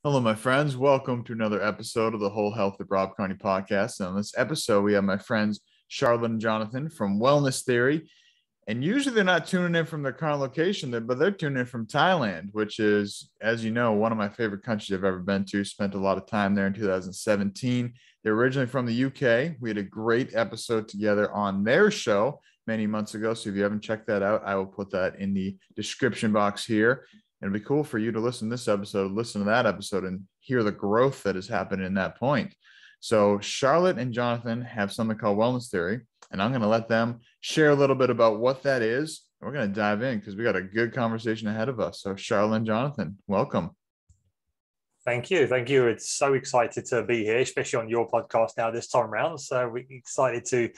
Hello, my friends. Welcome to another episode of the Whole Health with Rob Carney podcast. And on this episode, we have my friends Charlotte and Jonathan from Wellness Theory. And usually they're not tuning in from their current location, but they're tuning in from Thailand, which is, as you know, one of my favorite countries I've ever been to. Spent a lot of time there in 2017. They're originally from the UK. We had a great episode together on their show many months ago. So if you haven't checked that out, I will put that in the description box here. It'd be cool for you to listen to this episode, listen to that episode, and hear the growth that has happened in that point. So Charlotte and Jonathan have something called Wellness Theory, and I'm going to let them share a little bit about what that is. We're going to dive in because we got a good conversation ahead of us. So Charlotte and Jonathan, welcome. Thank you. Thank you. It's so excited to be here, especially on your podcast now this time around. So we're excited to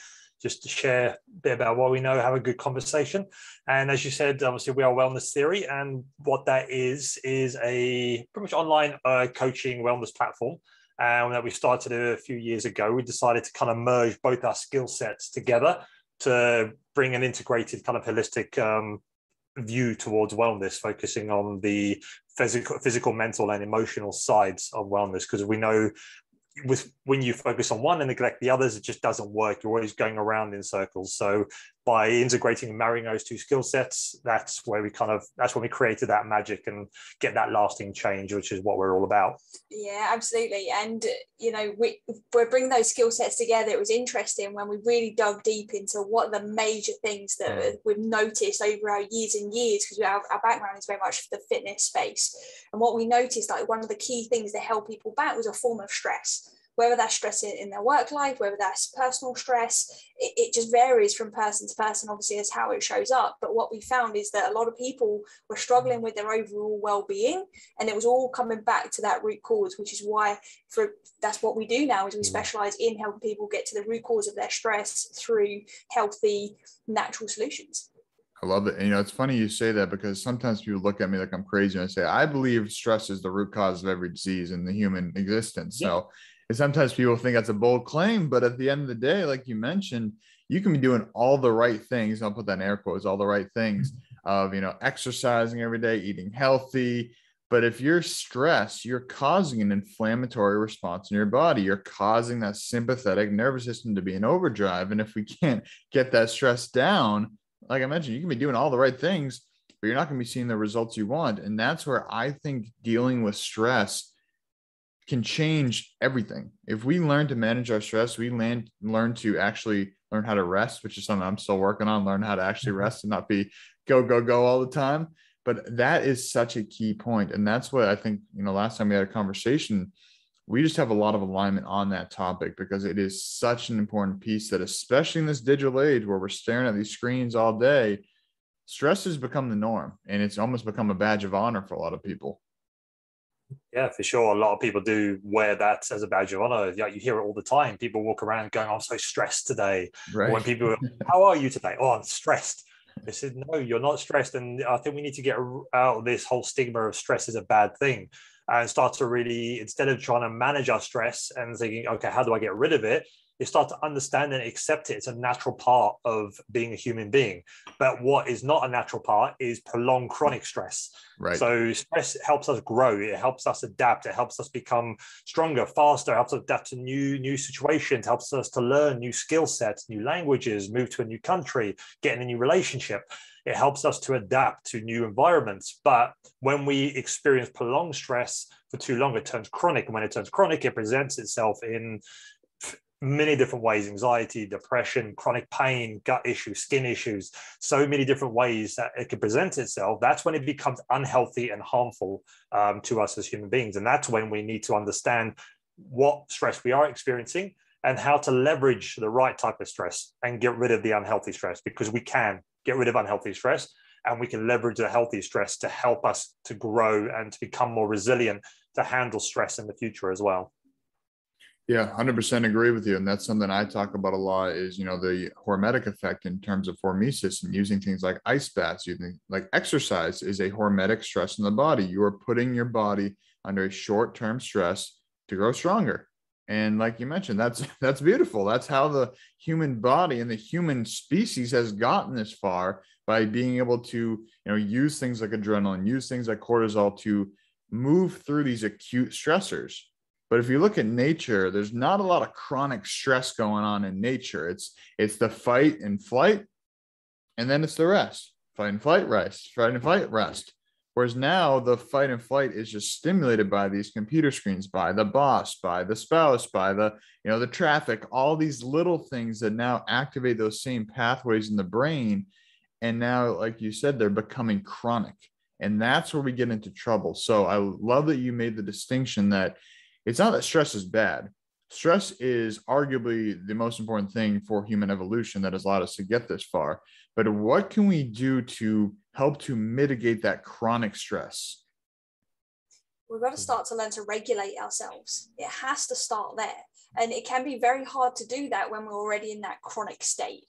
just share a bit about what we know, have a good conversation. And as you said, obviously we are Wellness Theory. And what that is a pretty much online coaching wellness platform that we started a few years ago. We decided to kind of merge both our skill sets together to bring an integrated kind of holistic view towards wellness, focusing on the physical, mental and emotional sides of wellness. Because we know when you focus on one and neglect the others, it just doesn't work. You're always going around in circles. So by integrating and marrying those two skill sets, that's when we created that magic and get that lasting change, which is what we're all about. Yeah, absolutely. And we're bringing those skill sets together. It was interesting when we really dug deep into what are the major things that we've noticed over our years and years, because our background is very much the fitness space. And what we noticed, like one of the key things that held people back was a form of stress. Whether that's stress in their work life, whether that's personal stress, it just varies from person to person, obviously, as how it shows up. But what we found is that a lot of people were struggling with their overall well-being, and it was all coming back to that root cause, which is why that's what we do now, is we specialize in helping people get to the root cause of their stress through healthy, natural solutions. I love it. And, it's funny you say that, because sometimes people look at me like I'm crazy and I say, I believe stress is the root cause of every disease in the human existence. Yeah. So sometimes people think that's a bold claim, but at the end of the day, like you mentioned, you can be doing all the right things. I'll put that in air quotes, all the right things of, exercising every day, eating healthy. But if you're stressed, you're causing an inflammatory response in your body. You're causing that sympathetic nervous system to be in overdrive. And if we can't get that stress down, like I mentioned, you can be doing all the right things, but you're not going to be seeing the results you want. And that's where I think dealing with stress can change everything. If we learn to manage our stress, we learn to actually learn how to rest, which is something I'm still working on, learn how to actually rest and not be go all the time. But that is such a key point. And that's what I think, last time we had a conversation, we just have a lot of alignment on that topic, because it is such an important piece that, especially in this digital age where we're staring at these screens all day, stress has become the norm, and it's almost become a badge of honor for a lot of people. Yeah, for sure. A lot of people do wear that as a badge of honor. Yeah, you hear it all the time. People walk around going, I'm so stressed today. Right. Or when people, how are you today? Oh, I'm stressed. They said, no, you're not stressed. And I think we need to get out of this whole stigma of stress is a bad thing, and start to really, instead of trying to manage our stress and thinking, okay, how do I get rid of it? You start to understand and accept it. It's a natural part of being a human being. But what is not a natural part is prolonged chronic stress. Right. So stress helps us grow. It helps us adapt. It helps us become stronger, faster. It helps us adapt to new situations. Helps us to learn new skill sets, new languages, move to a new country, get in a new relationship. It helps us to adapt to new environments. But when we experience prolonged stress for too long, it turns chronic. And when it turns chronic, it presents itself in many different ways: anxiety, depression, chronic pain, gut issues, skin issues, so many different ways that it can present itself. That's when it becomes unhealthy and harmful to us as human beings. And that's when we need to understand what stress we are experiencing and how to leverage the right type of stress and get rid of the unhealthy stress, because we can get rid of unhealthy stress and we can leverage the healthy stress to help us to grow and to become more resilient to handle stress in the future as well. Yeah, 100% agree with you. And that's something I talk about a lot is, the hormetic effect in terms of hormesis, and using things like ice baths, using like exercise is a hormetic stress in the body. You are putting your body under a short-term stress to grow stronger. And like you mentioned, that's beautiful. That's how the human body and the human species has gotten this far, by being able to, use things like adrenaline, use things like cortisol to move through these acute stressors. But if you look at nature, there's not a lot of chronic stress going on in nature. It's the fight and flight, and then it's the rest. Fight and flight, rest. Fight and flight, rest. Whereas now the fight and flight is just stimulated by these computer screens, by the boss, by the spouse, by the, the traffic, all these little things that now activate those same pathways in the brain. And now, like you said, they're becoming chronic. And that's where we get into trouble. So I love that you made the distinction that it's not that stress is bad. Stress is arguably the most important thing for human evolution that has allowed us to get this far. But what can we do to help to mitigate that chronic stress? We've got to start to learn to regulate ourselves. It has to start there. And it can be very hard to do that when we're already in that chronic state.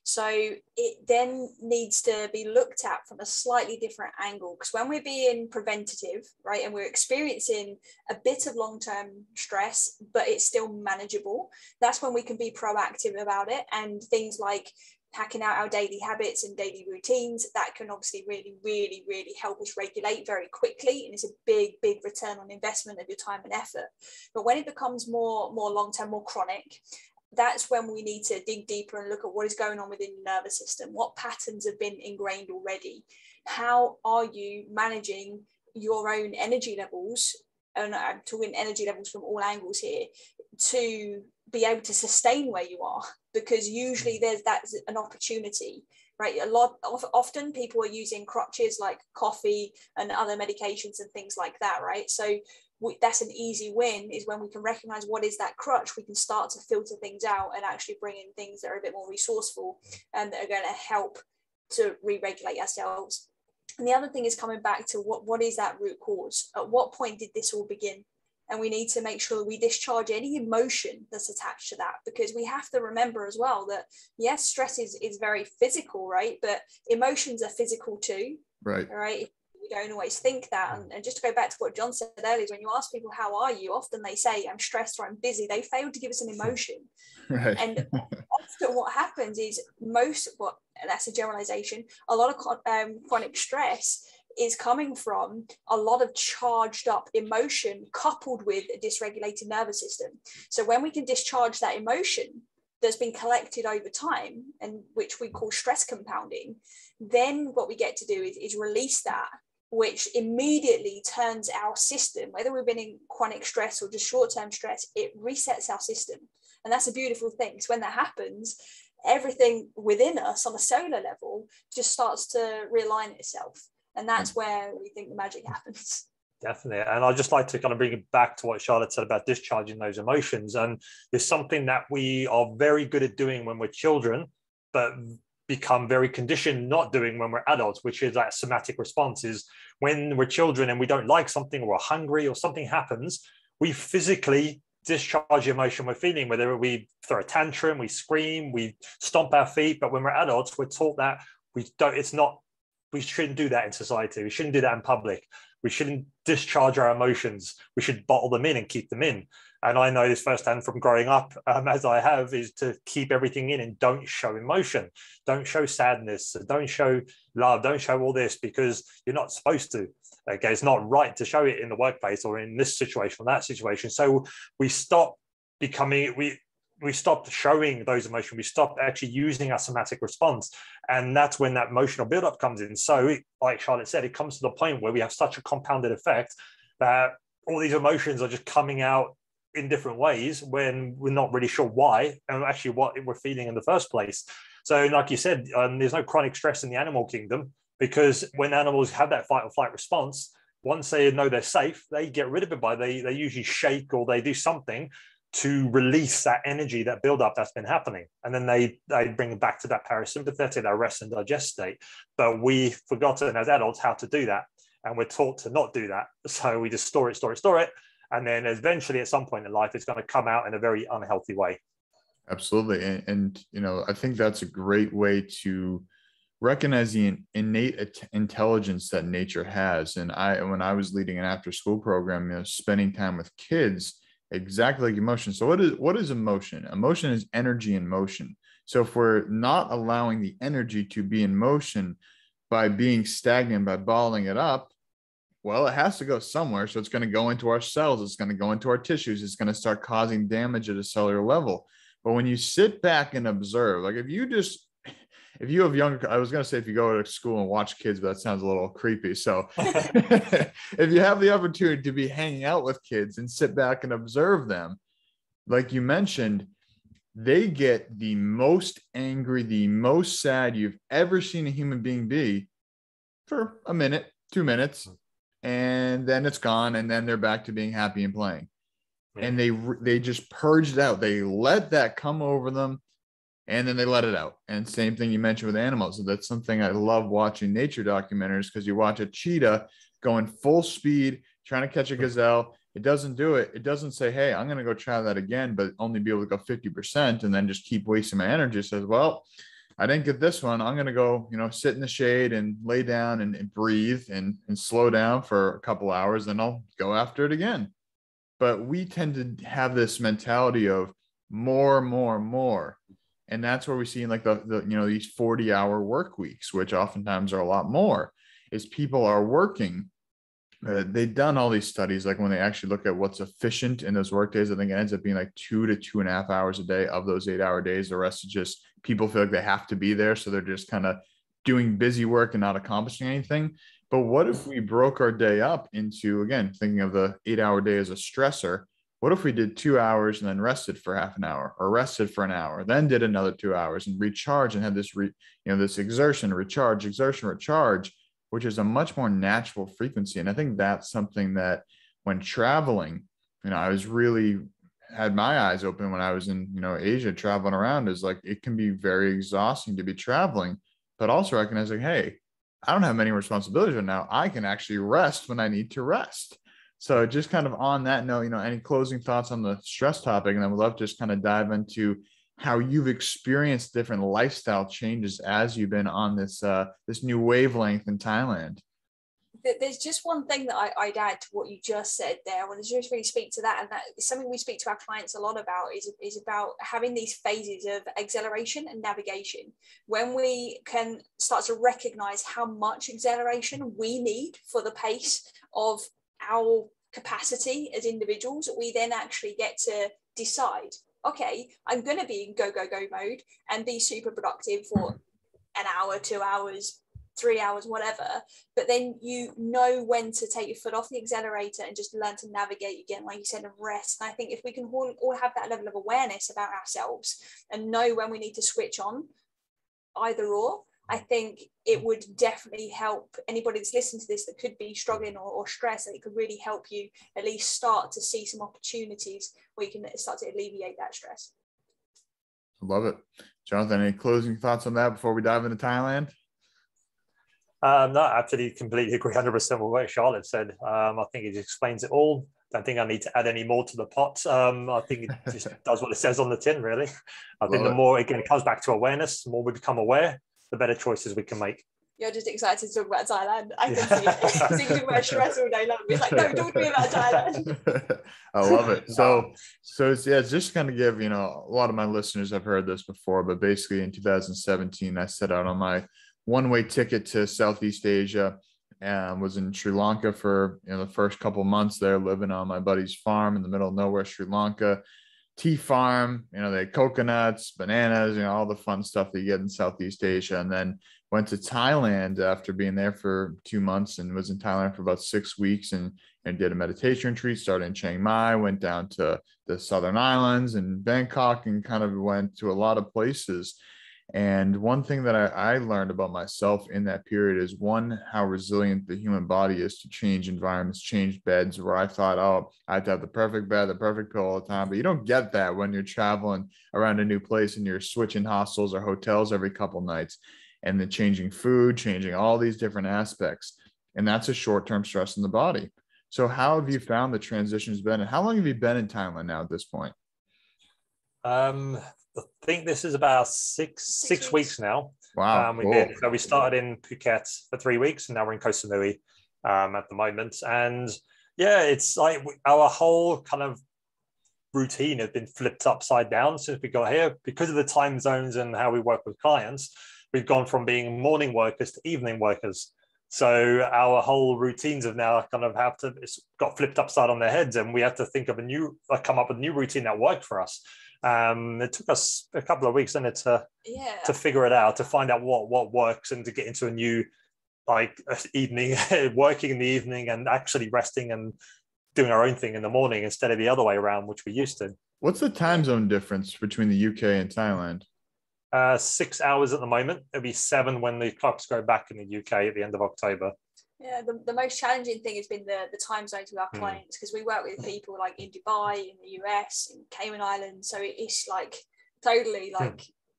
So it then needs to be looked at from a slightly different angle, because when we're being preventative, right, and we're experiencing a bit of long-term stress, but it's still manageable, that's when we can be proactive about it. And things like hacking out our daily habits and daily routines, that can obviously really, really, really help us regulate very quickly. And it's a big, big return on investment of your time and effort. But when it becomes more long-term, more chronic, that's when we need to dig deeper and look at what is going on within the nervous system. What patterns have been ingrained already? How are you managing your own energy levels? And I'm talking energy levels from all angles here, to be able to sustain where you are, because usually that's an opportunity, right? Often people are using crutches like coffee and other medications and things like that, right? So that's an easy win, is when we can recognize what is that crutch, we can start to filter things out and actually bring in things that are a bit more resourceful and that are going to help to re-regulate ourselves. And the other thing is coming back to what is that root cause? At what point did this all begin? And we need to make sure we discharge any emotion that's attached to that, because we have to remember as well that, yes, stress is very physical, right? But emotions are physical too, right? We don't always think that. And just to go back to what John said earlier, when you ask people, how are you? Often they say, I'm stressed or I'm busy. They fail to give us an emotion. Right. And often what happens is that's a generalization, a lot of chronic stress is coming from a lot of charged up emotion coupled with a dysregulated nervous system. So when we can discharge that emotion that's been collected over time, and which we call stress compounding, then what we get to do is release that, which immediately turns our system, whether we've been in chronic stress or just short-term stress, it resets our system. And that's a beautiful thing. So when that happens, everything within us on a cellular level just starts to realign itself. And that's where we think the magic happens. Definitely. And I'd just like to kind of bring it back to what Charlotte said about discharging those emotions. And there's something that we are very good at doing when we're children, but become very conditioned not doing when we're adults, which is that somatic response. Is when we're children and we don't like something, or we're hungry, or something happens, we physically discharge the emotion we're feeling, whether we throw a tantrum, we scream, we stomp our feet. But when we're adults, we're taught that we shouldn't do that in society. We shouldn't do that in public. We shouldn't discharge our emotions. We should bottle them in and keep them in. And I know this firsthand from growing up, as I have, is to keep everything in and don't show emotion. Don't show sadness. Don't show love. Don't show all this, because you're not supposed to. Okay, it's not right to show it in the workplace or in this situation or that situation. So we stop we stopped showing those emotions. We stopped actually using our somatic response. And that's when that emotional buildup comes in. So like Charlotte said, it comes to the point where we have such a compounded effect that all these emotions are just coming out in different ways when we're not really sure why and actually what we're feeling in the first place. So like you said, there's no chronic stress in the animal kingdom, because when animals have that fight or flight response, once they know they're safe, they get rid of it they usually shake or they do something to release that energy, that buildup that's been happening. And then they bring it back to that parasympathetic, that rest and digest state. But we've forgotten as adults how to do that. And we're taught to not do that. So we just store it. And then eventually at some point in life, it's going to come out in a very unhealthy way. Absolutely. And I think that's a great way to recognize the innate intelligence that nature has. And when I was leading an after school program, spending time with kids, exactly like emotion. So what is emotion? Emotion is energy in motion. So if we're not allowing the energy to be in motion by being stagnant, by bottling it up, Well, it has to go somewhere. So it's going to go into our cells. It's going to go into our tissues. It's going to start causing damage at a cellular level. But when you sit back and observe, like if you have younger, I was going to say if you go to school and watch kids, but that sounds a little creepy. So if you have the opportunity to be hanging out with kids and sit back and observe them, like you mentioned, they get the most angry, the most sad you've ever seen a human being be for a minute, 2 minutes, and then it's gone. And then they're back to being happy and playing. Yeah. And they just purged out. They let that come over them, and then they let it out. And same thing you mentioned with animals. So that's something I love watching nature documentaries, because you watch a cheetah going full speed, trying to catch a gazelle. It doesn't do it. It doesn't say, hey, I'm going to go try that again, but only be able to go 50% and then just keep wasting my energy. It says, well, I didn't get this one. I'm going to go, sit in the shade and lay down and breathe and slow down for a couple hours. Then I'll go after it again. But we tend to have this mentality of more. And that's where we see in like the these 40-hour work weeks, which oftentimes are a lot more, is people are working. They've done all these studies, like when they actually look at what's efficient in those work days, I think it ends up being like 2 to 2.5 hours a day of those 8-hour days. The rest is just people feel like they have to be there. So they're just kind of doing busy work and not accomplishing anything. But what if we broke our day up into, again, thinking of the 8-hour day as a stressor? What if we did 2 hours and then rested for half an hour, or rested for an hour, then did another 2 hours and recharge and had this, this exertion, recharge, which is a much more natural frequency. And I think that's something that when traveling, I was really had my eyes open when I was in, Asia traveling around, is like, it can be very exhausting to be traveling, but also recognizing, hey, I don't have many responsibilities right now. I can actually rest when I need to rest. So just kind of on that note, any closing thoughts on the stress topic? And I would love to just kind of dive into how you've experienced different lifestyle changes as you've been on this new wavelength in Thailand. There's just one thing that I'd add to what you just said there. I want to just really speak to that, and that is something we speak to our clients a lot about, is about having these phases of acceleration and navigation. When we can start to recognize how much acceleration we need for the pace of our capacity as individuals, we then actually get to decide, okay, I'm going to be in go mode and be super productive for an hour, 2 hours, 3 hours, whatever. But then you know when to take your foot off the accelerator and just learn to navigate again, like you said, and rest. And I think if we can all have that level of awareness about ourselves and know when we need to switch on, either or, I think it would definitely help anybody that's listening to this that could be struggling or stressed. It could really help you at least start to see some opportunities where you can start to alleviate that stress. I love it. Jonathan, any closing thoughts on that before we dive into Thailand? No, absolutely, completely agree 100% with what Charlotte said. I think it explains it all. Don't think I need to add any more to the pot. I think it just does what it says on the tin, really. I think the more, again, it comes back to awareness. The more we become aware, the better choices we can make. You're just excited to talk about Thailand. I can see it. Thinking about stress all day long. It's like, no, talk to me about Thailand. I love it. So it's just going to give, a lot of my listeners have heard this before, but basically in 2017, I set out on my one-way ticket to Southeast Asia and was in Sri Lanka for the first couple months there, living on my buddy's farm in the middle of nowhere, Sri Lanka. Tea farm, they had coconuts, bananas, all the fun stuff that you get in Southeast Asia. And then went to Thailand after being there for 2 months, and was in Thailand for about 6 weeks and did a meditation retreat, started in Chiang Mai, went down to the Southern Islands and Bangkok, and kind of went to a lot of places. And one thing that I learned about myself in that period is, one, how resilient the human body is to change environments, change beds, where I thought, oh, I have to have the perfect bed, the perfect pill all the time. But you don't get that when you're traveling around a new place and you're switching hostels or hotels every couple nights, and then changing food, changing all these different aspects. And that's a short-term stress in the body. So how have you found the transitions been? And how long have you been in Thailand now at this point? I think this is about six weeks now. Wow. Cool. So we started in Phuket for 3 weeks, and now we're in Koh Samui at the moment. And yeah, it's like our whole kind of routine has been flipped upside down since we got here, because of the time zones and how we work with clients. We've gone from being morning workers to evening workers. So our whole routines have now kind of it's got flipped upside on their heads, and we have to think of come up with a new routine that worked for us. It took us a couple of weeks, didn't it, to figure it out, to find out what works, and to get into a new evening, working in the evening and actually resting and doing our own thing in the morning instead of the other way around, which we used to. What's the time zone difference between the UK and Thailand? 6 hours at the moment. It'll be 7 when the clocks go back in the UK at the end of October. Yeah, the most challenging thing has been the time zones with our clients, because we work with people like in Dubai, in the US, in Cayman Islands. So it's like totally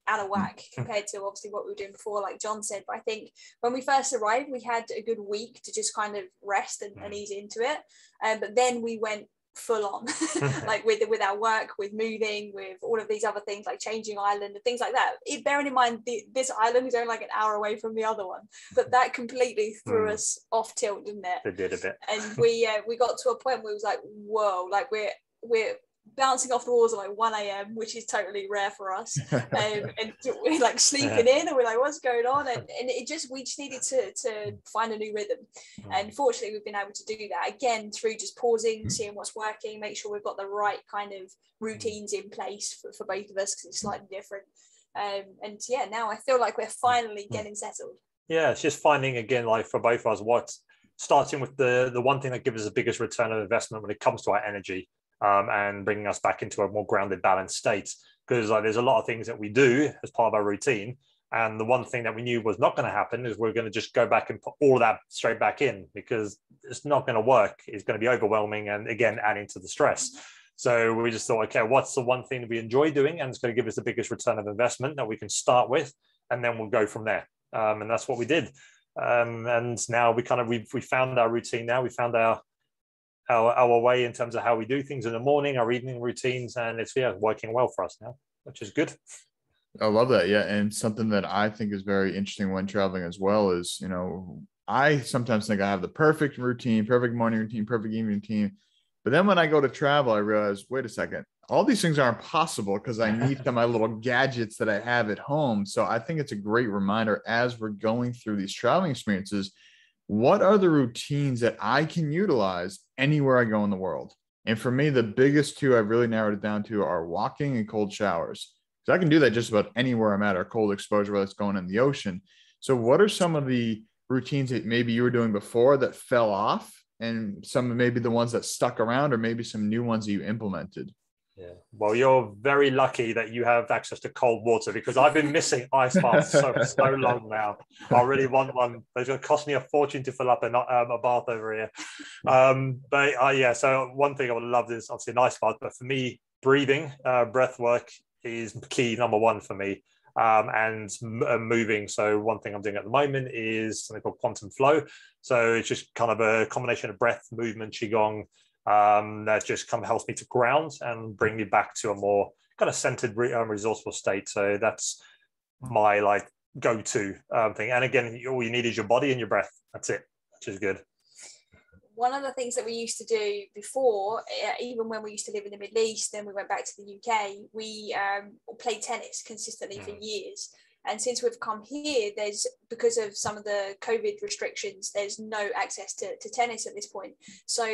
out of whack compared to obviously what we were doing before, like John said. But I think when we first arrived, we had a good week to just kind of rest and ease into it. But then we went full on like with our work, with moving, with all of these other things like changing island and things like that. Bearing in mind this island is only like an hour away from the other one, but that completely threw us off tilt, didn't it? It did a bit. And we got to a point where it was like, whoa, like we're bouncing off the walls at like 1 a.m, which is totally rare for us. And we're like sleeping in, and we're like, what's going on? And we just needed to find a new rhythm. And fortunately, we've been able to do that again through just pausing, seeing what's working, make sure we've got the right kind of routines in place for both of us, because it's slightly different. And yeah, now I feel like we're finally getting settled. Yeah, it's just finding again, like for both of us, starting with the one thing that gives us the biggest return of investment when it comes to our energy. And bringing us back into a more grounded, balanced state. Because there's a lot of things that we do as part of our routine. And the one thing that we knew was not going to happen is we're going to just go back and put all of that straight back in, because it's not going to work. It's going to be overwhelming and, again, adding to the stress. So we just thought, okay, what's the one thing that we enjoy doing and it's going to give us the biggest return of investment that we can start with, and then we'll go from there. And that's what we did. And now we found our routine now. We found our way in terms of how we do things in the morning, our evening routines, and it's working well for us now, which is good. I love that. Yeah. And something that I think is very interesting when traveling as well is, I sometimes think I have the perfect routine, perfect morning routine, perfect evening routine. But then when I go to travel, I realize, wait a second, all these things aren't possible because I need some of my little gadgets that I have at home. So I think it's a great reminder as we're going through these traveling experiences, what are the routines that I can utilize anywhere I go in the world? And for me, the biggest two I've really narrowed it down to are walking and cold showers. Because I can do that just about anywhere I'm at, or cold exposure, whether it's going in the ocean. So what are some of the routines that maybe you were doing before that fell off, and some maybe the ones that stuck around, or maybe some new ones that you implemented? Yeah, well, you're very lucky that you have access to cold water, because I've been missing ice baths so long now. I really want one. It's going to cost me a fortune to fill up a bath over here. Yeah, so one thing I would love is obviously an ice bath, but for me, breathing, breath work is key number one for me, and moving. So one thing I'm doing at the moment is something called quantum flow. So it's just kind of a combination of breath, movement, qigong, that just kind of helps me to ground and bring me back to a more kind of centered, resourceful state. So that's my go-to thing. And again, all you need is your body and your breath. That's it, which is good. One of the things that we used to do before, even when we used to live in the Middle East, then we went back to the UK, we played tennis consistently for years. And since we've come here, because of some of the COVID restrictions, there's no access to tennis at this point. So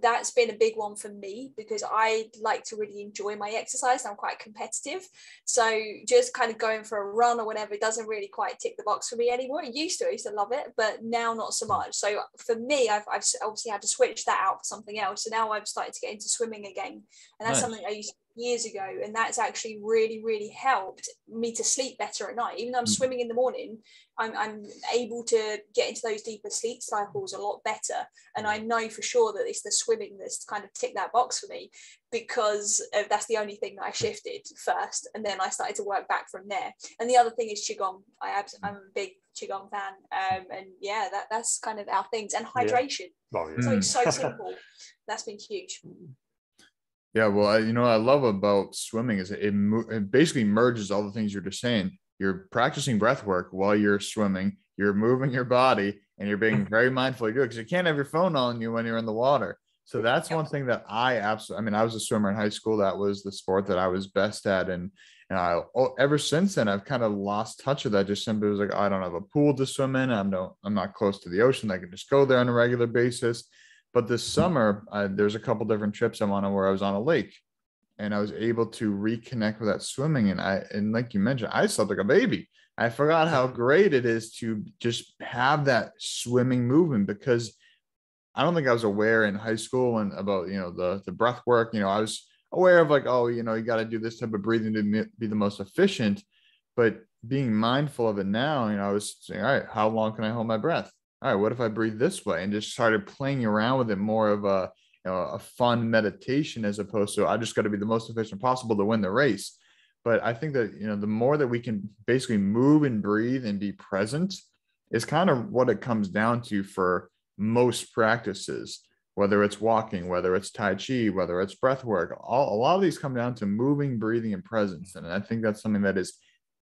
that's been a big one for me, because I like to really enjoy my exercise. I'm quite competitive. So just kind of going for a run or whatever, it doesn't really quite tick the box for me anymore. I used to love it, but now not so much. So for me, I've obviously had to switch that out for something else. So now I've started to get into swimming again. And that's something I used to years ago, and that's actually really, really helped me to sleep better at night. Even though I'm swimming in the morning, I'm able to get into those deeper sleep cycles a lot better. And I know for sure that it's the swimming that's kind of ticked that box for me, because that's the only thing that I shifted first, and then I started to work back from there. And the other thing is qigong. I'm a big qigong fan, and yeah, that's kind of our things. And hydration. Something so simple. That's been huge. Yeah, well, I love about swimming is it basically merges all the things you're just saying. You're practicing breath work while you're swimming, you're moving your body, and you're being very mindful you do it, because you can't have your phone on you when you're in the water. So that's one thing that I was a swimmer in high school. That was the sport that I was best at. And And ever since then, I've kind of lost touch with that. Just simply was like, I don't have a pool to swim in. I'm not close to the ocean. I can just go there on a regular basis. But this summer, there's a couple different trips I'm on where I was on a lake, and I was able to reconnect with that swimming. And like you mentioned, I slept like a baby. I forgot how great it is to just have that swimming movement, because I don't think I was aware in high school and about, the breath work. I was aware of like, oh, you got to do this type of breathing to be the most efficient, but being mindful of it now, I was saying, all right, how long can I hold my breath? All right, what if I breathe this way? And just started playing around with it, more of a fun meditation, as opposed to I just got to be the most efficient possible to win the race. But I think that, the more that we can basically move and breathe and be present is kind of what it comes down to for most practices, whether it's walking, whether it's Tai Chi, whether it's breath work. A lot of these come down to moving, breathing, and presence. And I think that's something that is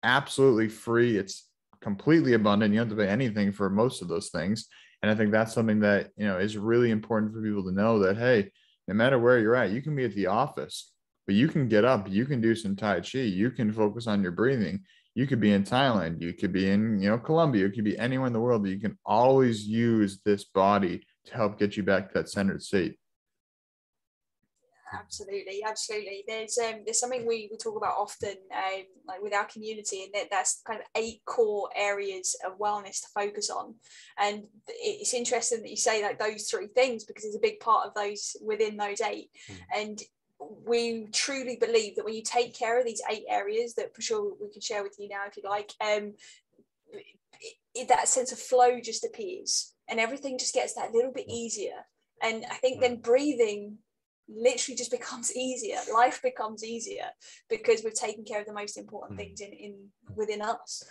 absolutely free. It's completely abundant. You don't have to pay anything for most of those things. And I think that's something that, is really important for people to know, that, hey, no matter where you're at, you can be at the office, but you can get up, you can do some Tai Chi, you can focus on your breathing. You could be in Thailand, you could be in, Colombia, you could be anywhere in the world, but you can always use this body to help get you back to that centered state. Absolutely. There's something we talk about often, like with our community, and that's kind of 8 core areas of wellness to focus on. And it's interesting that you say like those 3 things, because there's a big part of those within those 8. And we truly believe that when you take care of these 8 areas, that for sure we can share with you now if you like, that sense of flow just appears, and everything just gets that little bit easier. And I think then breathing literally just becomes easier. Life becomes easier because we've taken care of the most important things within us.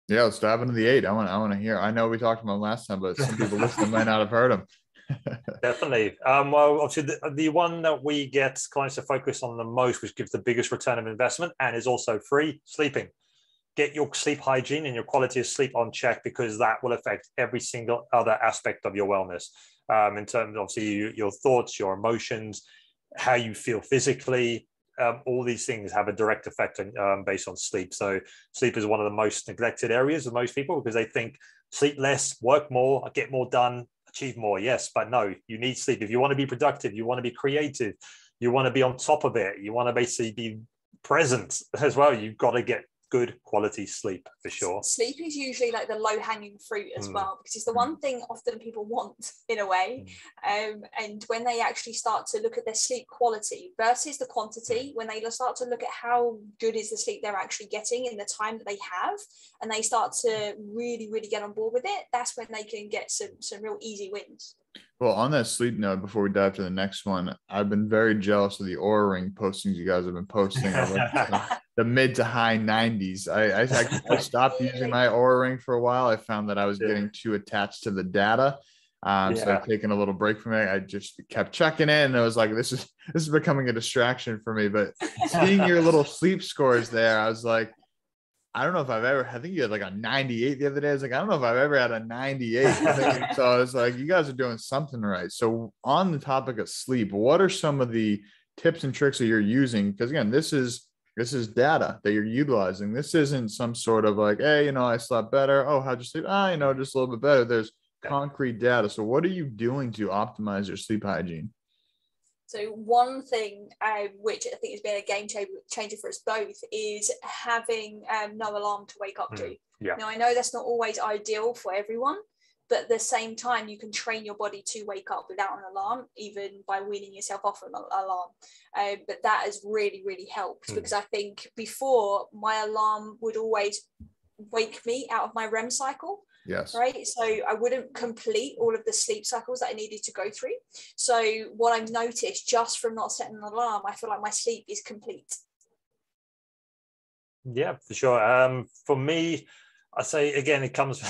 Yeah, let's dive into the 8. I want to hear. I know we talked about last time, but some people listening might not have heard them. Definitely. Well, obviously the one that we get clients to focus on the most, which gives the biggest return of investment and is also free, sleeping. Get your sleep hygiene and your quality of sleep on check, because that will affect every single other aspect of your wellness. In terms of obviously your thoughts, your emotions, how you feel physically, all these things have a direct effect on, based on sleep. So sleep is one of the most neglected areas of most people, because they think sleep less, work more, get more done, achieve more. Yes, but no, you need sleep. If you want to be productive, you want to be creative, you want to be on top of it, you want to basically be present as well, you've got to get good quality sleep, for sure. Sleep is usually like the low-hanging fruit as well, because it's the one thing often people want in a way. And when they actually start to look at their sleep quality versus the quantity, when they start to look at how good is the sleep they're actually getting in the time that they have, and they start to really get on board with it, that's when they can get some real easy wins. Well, on that sleep note, before we dive to the next one, I've been very jealous of the Oura Ring postings you guys have been posting of the mid to high 90s. I stopped using my Oura Ring for a while. I found that I was getting too attached to the data. So I've taken a little break from it. I just kept checking in, and I was like, this is becoming a distraction for me. But seeing your little sleep scores there, I was like, I don't know if I think you had like a 98 the other day. I was like, I don't know if I've ever had a 98. So I was like, you guys are doing something right. So on the topic of sleep, what are some of the tips and tricks that you're using? Because again, this is data that you're utilizing. This isn't some sort of like, hey, I slept better. Oh, how'd you sleep? Just a little bit better. There's concrete data. So what are you doing to optimize your sleep hygiene? So one thing which I think has been a game changer for us both is having no alarm to wake up to. Now, I know that's not always ideal for everyone, but at the same time, you can train your body to wake up without an alarm, even by weaning yourself off an alarm. But that has really helped, because I think before, my alarm would always wake me out of my REM cycle. Yes. Right. So I wouldn't complete all of the sleep cycles that I needed to go through. So what I've noticed just from not setting an alarm, I feel like my sleep is complete. Yeah, for sure. For me, I say again, it comes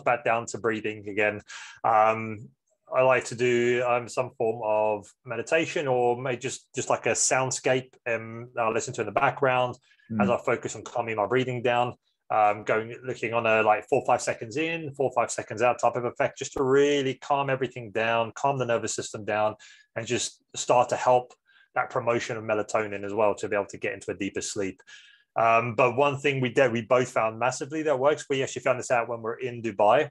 back down to breathing again. I like to do some form of meditation, or maybe just like a soundscape, I'll listen to in the background as I focus on calming my breathing down. Looking on a like 4 or 5 seconds in, 4 or 5 seconds out type of effect, just to really calm everything down, calm the nervous system down, and just start to help that promotion of melatonin as well to be able to get into a deeper sleep. But one thing we both found massively that works, we actually found this out when we're in Dubai,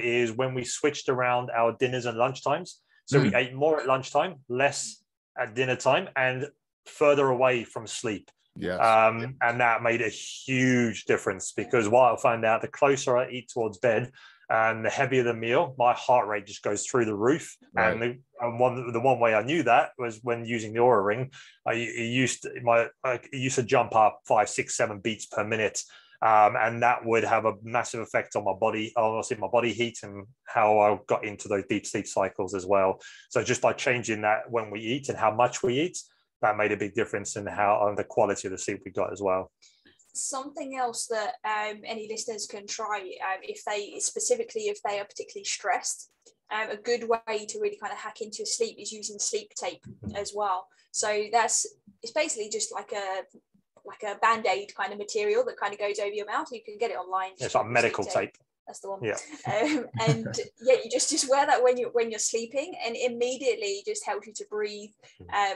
is when we switched around our dinners and lunch times. So we ate more at lunchtime, less at dinner time, and further away from sleep. Yes. And that made a huge difference, because what I found out, the closer I eat towards bed and the heavier the meal, my heart rate just goes through the roof. Right. And the one way I knew that was when using the Aura Ring. It used to jump up 5, 6, 7 beats per minute. And that would have a massive effect on my body, obviously my body heat, and how I got into those deep sleep cycles as well. So just by changing that when we eat and how much we eat, that made a big difference in the quality of the sleep we got as well. Something else that any listeners can try, if they are particularly stressed, a good way to really kind of hack into sleep is using sleep tape as well. So it's basically just like a band-aid kind of material that kind of goes over your mouth. You can get it online. It's like medical tape. That's the one. Yeah. And yeah, you just wear that when you're sleeping, and immediately just helps you to breathe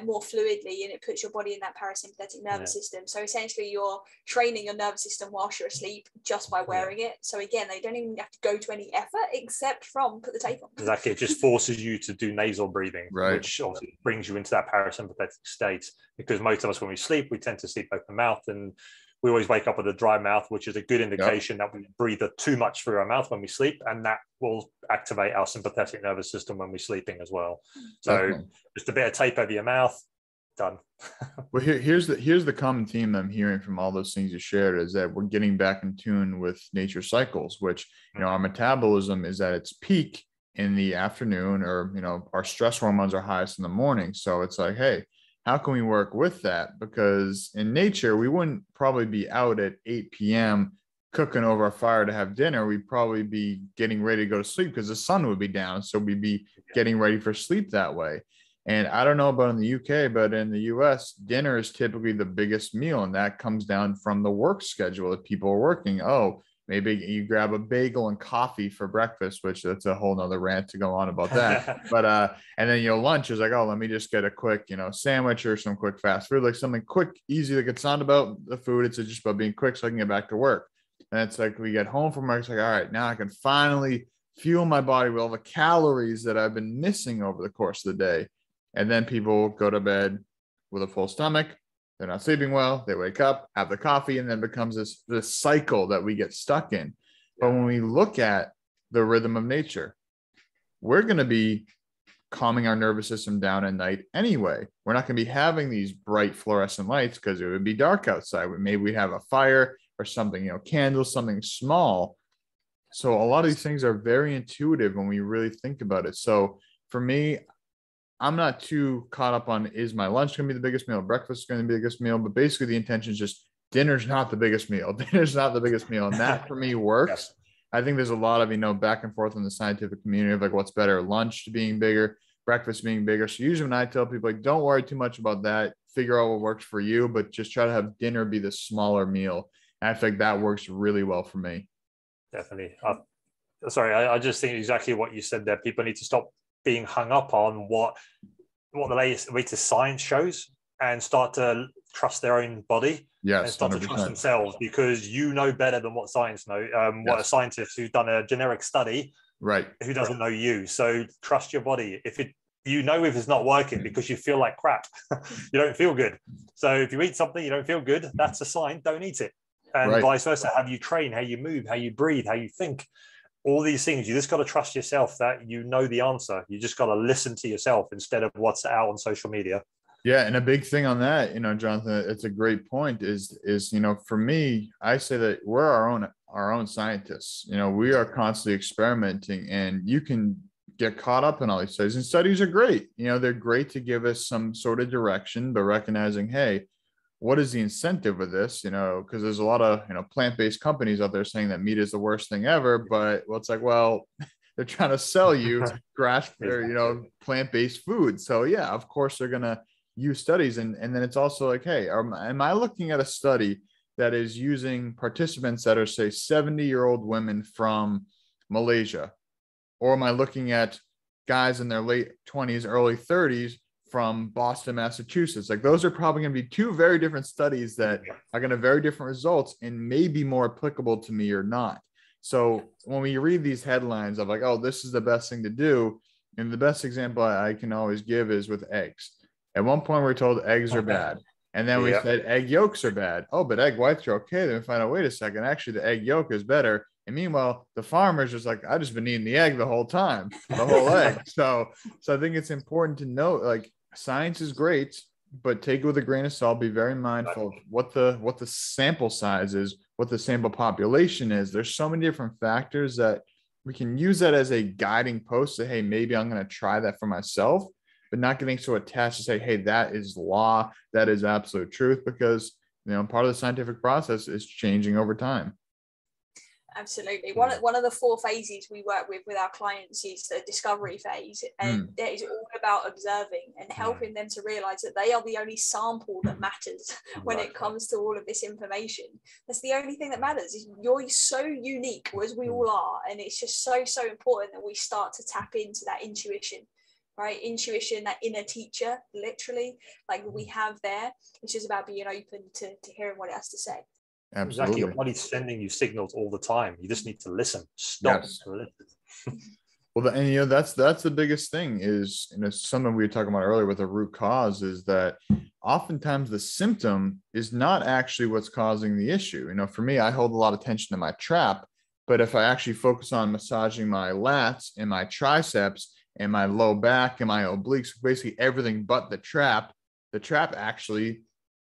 more fluidly, and it puts your body in that parasympathetic nervous system. So essentially, you're training your nervous system whilst you're asleep just by wearing it. So again, they don't even have to go to any effort except from put the tape on. Exactly, it just forces you to do nasal breathing, right, which obviously brings you into that parasympathetic state. Because most of us, when we sleep, we tend to sleep open mouth, and we always wake up with a dry mouth, which is a good indication that we breathe too much through our mouth when we sleep, and that will activate our sympathetic nervous system when we're sleeping as well. So just a bit of tape over your mouth, done. Well, here's the common theme I'm hearing from all those things you shared, is that we're getting back in tune with nature cycles, which, our metabolism is at its peak in the afternoon, or, our stress hormones are highest in the morning. So it's like, hey, how can we work with that? Because in nature, we wouldn't probably be out at 8 p.m. cooking over a fire to have dinner. We'd probably be getting ready to go to sleep because the sun would be down. So we'd be getting ready for sleep that way. And I don't know about in the UK, but in the US, dinner is typically the biggest meal. And that comes down from the work schedule that people are working. Oh, maybe you grab a bagel and coffee for breakfast, which that's a whole nother rant to go on about that. But, and then, lunch is like, oh, let me just get a quick, sandwich or some quick fast food, like something quick, easy. Like, it's not about the food. It's just about being quick so I can get back to work. And it's like, we get home from work. It's like, all right, now I can finally fuel my body with all the calories that I've been missing over the course of the day. And then people go to bed with a full stomach. They're not sleeping well. They wake up, have the coffee, and then becomes this cycle that we get stuck in. But when we look at the rhythm of nature, we're going to be calming our nervous system down at night anyway. We're not going to be having these bright fluorescent lights because it would be dark outside. Maybe we'd have a fire or something, candles, something small. So a lot of these things are very intuitive when we really think about it. So for me, I'm not too caught up on, is my lunch going to be the biggest meal? Breakfast is going to be the biggest meal? But basically the intention is just dinner's not the biggest meal. Dinner's not the biggest meal. And that for me works. I think there's a lot of, back and forth in the scientific community of like, what's better, lunch being bigger, breakfast being bigger. So usually when I tell people, like, don't worry too much about that, figure out what works for you, but just try to have dinner be the smaller meal. And I think that works really well for me. Definitely. I just think exactly what you said there. People need to stop being hung up on what the latest science shows and start to trust their own body. Yes, and start 100%. To trust themselves, because better than what science know. What a scientist who's done a generic study, right? Who doesn't know you? So trust your body. If it's not working because you feel like crap, you don't feel good. So if you eat something you don't feel good, that's a sign. Don't eat it, and vice versa. How you train, how you move, how you breathe, how you think. All these things, you just got to trust yourself that the answer. You just got to listen to yourself instead of what's out on social media. Yeah. And a big thing on that, Jonathan, it's a great point is, for me, I say that we're our own scientists. We are constantly experimenting, and you can get caught up in all these studies, and studies are great. They're great to give us some sort of direction, but recognizing, hey, what is the incentive of this? Because there's a lot of, plant-based companies out there saying that meat is the worst thing ever, but it's like, well, they're trying to sell you grass or, plant-based food. So yeah, of course they're going to use studies. And then it's also like, hey, am I looking at a study that is using participants that are, say, 70-year-old women from Malaysia? Or am I looking at guys in their late 20s, early 30s from Boston, Massachusetts. Like those are probably going to be two very different studies that are going to have very different results and may be more applicable to me or not. So when we read these headlines of like, oh, this is the best thing to do. And the best example I can always give is with eggs. At one point we were told eggs are bad. And then we said egg yolks are bad. Oh, but egg whites are okay. Then we find out, wait a second, actually the egg yolk is better. And meanwhile, the farmer's just like, I just been eating the egg the whole time, the whole egg. So I think it's important to know, like, science is great, but take it with a grain of salt. Be very mindful of what the sample size is, what the sample population is. There's so many different factors that we can use that as a guiding post. Say, hey, maybe I'm going to try that for myself, but not getting so attached to say, hey, that is law, that is absolute truth, because part of the scientific process is changing over time. Absolutely. One of the 4 phases we work with our clients is the discovery phase, and that is all about observing and helping them to realize that they are the only sample that matters when it comes to all of this information. That's the only thing that matters. You're so unique, as we all are, and it's just so important that we start to tap into that intuition. Right? Intuition, that inner teacher, literally, like we have there. It's just about being open to hearing what it has to say. Absolutely. Exactly. Your body's sending you signals all the time. You just need to listen. Stop. Yes. Well, and that's the biggest thing is, something we were talking about earlier with the root cause, is that oftentimes the symptom is not actually what's causing the issue. For me, I hold a lot of tension in my trap, but if I actually focus on massaging my lats and my triceps and my low back and my obliques, basically everything but the trap actually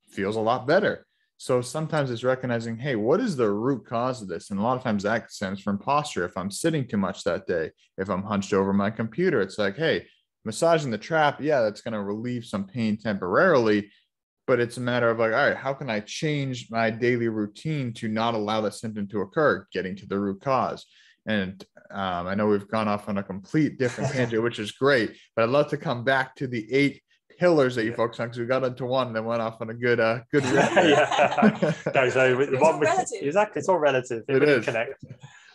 feels a lot better. So sometimes it's recognizing, hey, what is the root cause of this? And a lot of times that stems from posture. If I'm sitting too much that day, if I'm hunched over my computer, it's like, hey, massaging the trap, that's going to relieve some pain temporarily, but it's a matter of like, all right, how can I change my daily routine to not allow that symptom to occur, getting to the root cause. And I know we've gone off on a complete different tangent, which is great, but I'd love to come back to the 8 pillars that you focus on, because we got into one and then went off on a good No, so exactly, it's all relative. It really is. Connect.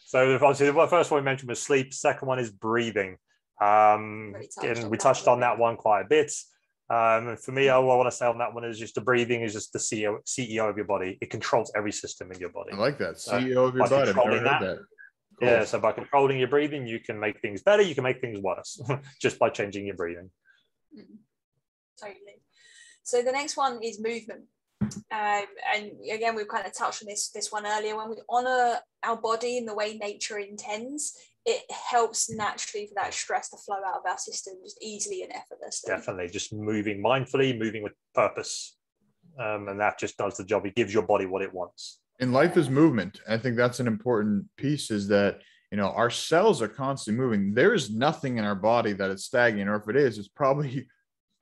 So obviously the first one we mentioned was sleep. Second one is breathing. And we touched on that one quite a bit. For me, all I want to say on that one is just the breathing is just the CEO of your body. It controls every system in your body. I like that. CEO of your body. I've never heard that. Cool. Yeah, so by controlling your breathing, you can make things better. You can make things worse just by changing your breathing. Totally. So the next one is movement. And again, we've kind of touched on this one earlier. When we honor our body in the way nature intends, it helps naturally for that stress to flow out of our system just easily and effortlessly. Definitely. Just moving mindfully, moving with purpose. And that just does the job. It gives your body what it wants. And life is movement. I think that's an important piece, is that, our cells are constantly moving. There is nothing in our body that is stagnant, or if it is, it's probably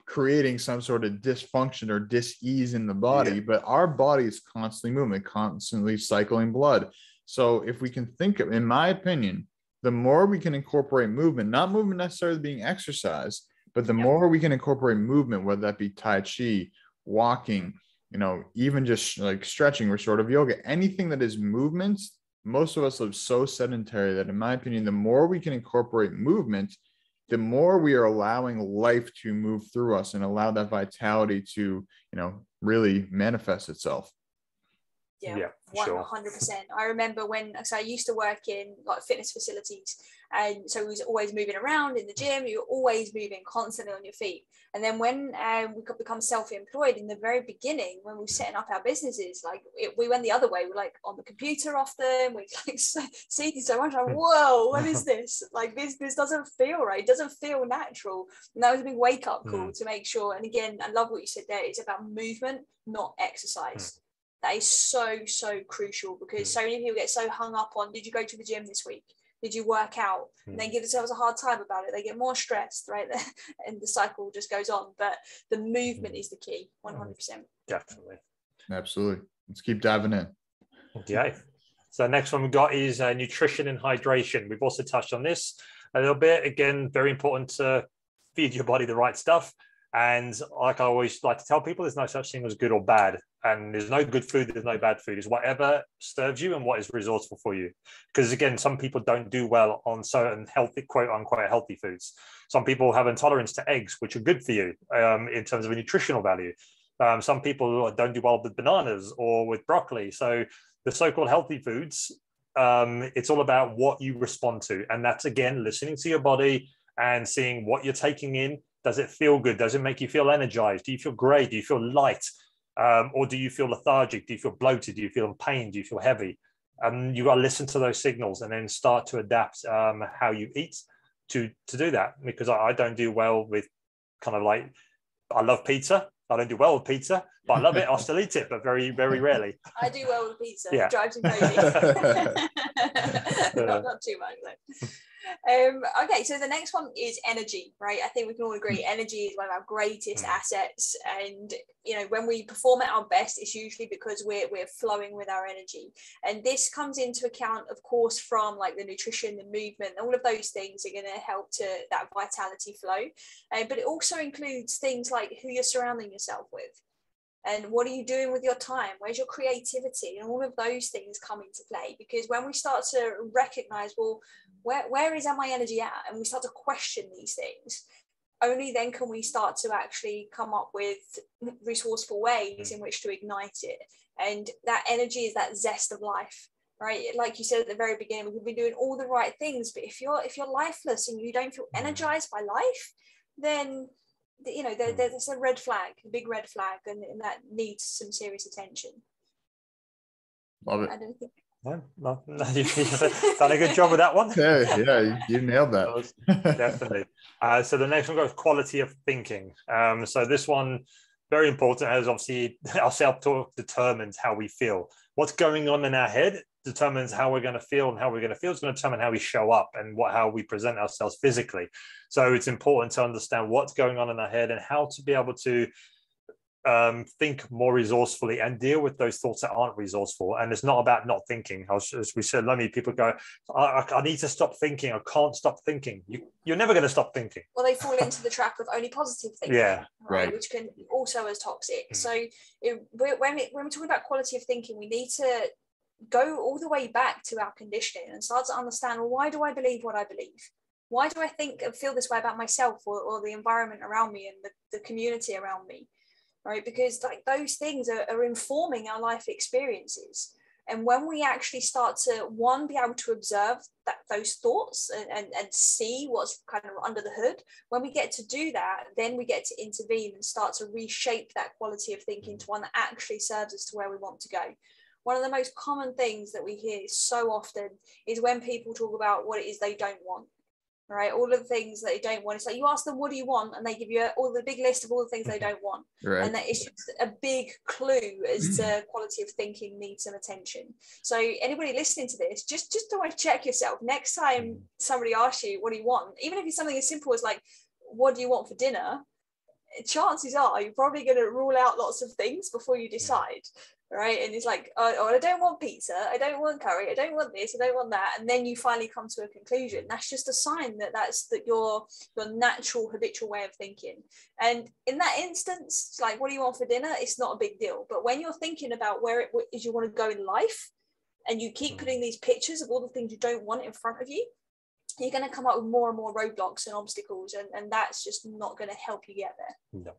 creating some sort of dysfunction or dis-ease in the body. But our body is constantly moving, constantly cycling blood. So if we can think of, in my opinion, the more we can incorporate movement, not movement necessarily being exercise, but the more we can incorporate movement, whether that be Tai Chi, walking, even just like stretching, restorative yoga, anything that is movement. Most of us live so sedentary that, in my opinion, the more we can incorporate movement, the more we are allowing life to move through us and allow that vitality to, really manifest itself. Yeah, 100%. I remember so I used to work in like fitness facilities, and so we was always moving around in the gym. You were always moving constantly on your feet. And then when we could become self-employed in the very beginning, when we were setting up our businesses, we went the other way. We're like on the computer often. We seeing so much. Like, whoa, what is this? Like this doesn't feel right. It doesn't feel natural. And that was a big wake-up call to make sure. And again, I love what you said there. It's about movement, not exercise. That is so crucial, because so many people get so hung up on, did you go to the gym this week? Did you work out? And they give themselves a hard time about it. They get more stressed, right? And the cycle just goes on. But the movement is the key, 100%. Definitely. Absolutely. Let's keep diving in. Okay. So next one we've got is nutrition and hydration. We've also touched on this a little bit. Again, very important to feed your body the right stuff. And like I always like to tell people, there's no such thing as good or bad. And there's no good food, there's no bad food. It's whatever serves you and what is resourceful for you. Because again, some people don't do well on certain healthy, quote unquote, healthy foods. Some people have intolerance to eggs, which are good for you in terms of a nutritional value. Some people don't do well with bananas or with broccoli. So the so-called healthy foods, it's all about what you respond to. And that's, again, listening to your body and seeing what you're taking in. Does it feel good? Does it make you feel energized? Do you feel great? Do you feel light? Or do you feel lethargic? Do you feel bloated? Do you feel in pain? Do you feel heavy? You got to listen to those signals and then start to adapt how you eat to do that. Because I don't do well with kind of like, I love pizza. I don't do well with pizza, but I love it. I'll still eat it, but very, very rarely. I do well with pizza. Yeah. It drives me crazy. not too much though. Okay, so the next one is energy, right? I think we can all agree energy is one of our greatest assets, and when we perform at our best, it's usually because we're flowing with our energy. And this comes into account, of course, from like the nutrition, the movement, all of those things are going to help to that vitality flow, but it also includes things like who you're surrounding yourself with. And what are you doing with your time? Where's your creativity? And all of those things come into play, because when we start to recognize, well, where is my energy at? And we start to question these things, only then can we start to actually come up with resourceful ways in which to ignite it. And that energy is that zest of life, right? Like you said at the very beginning, we've been doing all the right things, but if you're lifeless and you don't feel energized by life, then there's a red flag, a big red flag, and that needs some serious attention. Love it. I don't think. No, you've done a good job with that one. Yeah, you nailed that. Definitely. So the next one goes quality of thinking. So this one, very important, as obviously our self-talk determines how we feel. What's going on in our head determines how we're going to feel, and how we're going to feel is going to determine how we show up and how we present ourselves physically. So it's important to understand what's going on in our head and how to be able to think more resourcefully and deal with those thoughts that aren't resourceful. And it's not about not thinking. As we said, many people go, I need to stop thinking. I can't stop thinking. You're never going to stop thinking. Well, they fall into the trap of only positive thinking, right. Which can also as toxic. So when we're talking about quality of thinking, we need to go all the way back to our conditioning and start to understand, well, why do I believe what I believe? Why do I think and feel this way about myself or the environment around me and the community around me? Right? Because like those things are informing our life experiences. And when we actually start to, be able to observe those thoughts and see what's kind of under the hood, when we get to do that, then we get to intervene and start to reshape that quality of thinking to one that actually serves us to where we want to go. One of the most common things that we hear so often is when people talk about what it is they don't want. Right, all of the things that they don't want. It's like you ask them, what do you want? And they give you all the big list of all the things they don't want. Right. And that is just a big clue as to quality of thinking needs some attention. So anybody listening to this, just always check yourself. Next time somebody asks you, what do you want? Even if it's something as simple as like, what do you want for dinner? Chances are you're probably going to rule out lots of things before you decide. Right, and it's like, oh, I don't want pizza, I don't want curry, I don't want this, I don't want that, and then you finally come to a conclusion. That's just a sign that that's your natural habitual way of thinking. And in that instance, like, what do you want for dinner? It's not a big deal. But when you're thinking about where it is you want to go in life, and you keep putting these pictures of all the things you don't want in front of you, you're going to come up with more and more roadblocks and obstacles, and that's just not going to help you get there. No.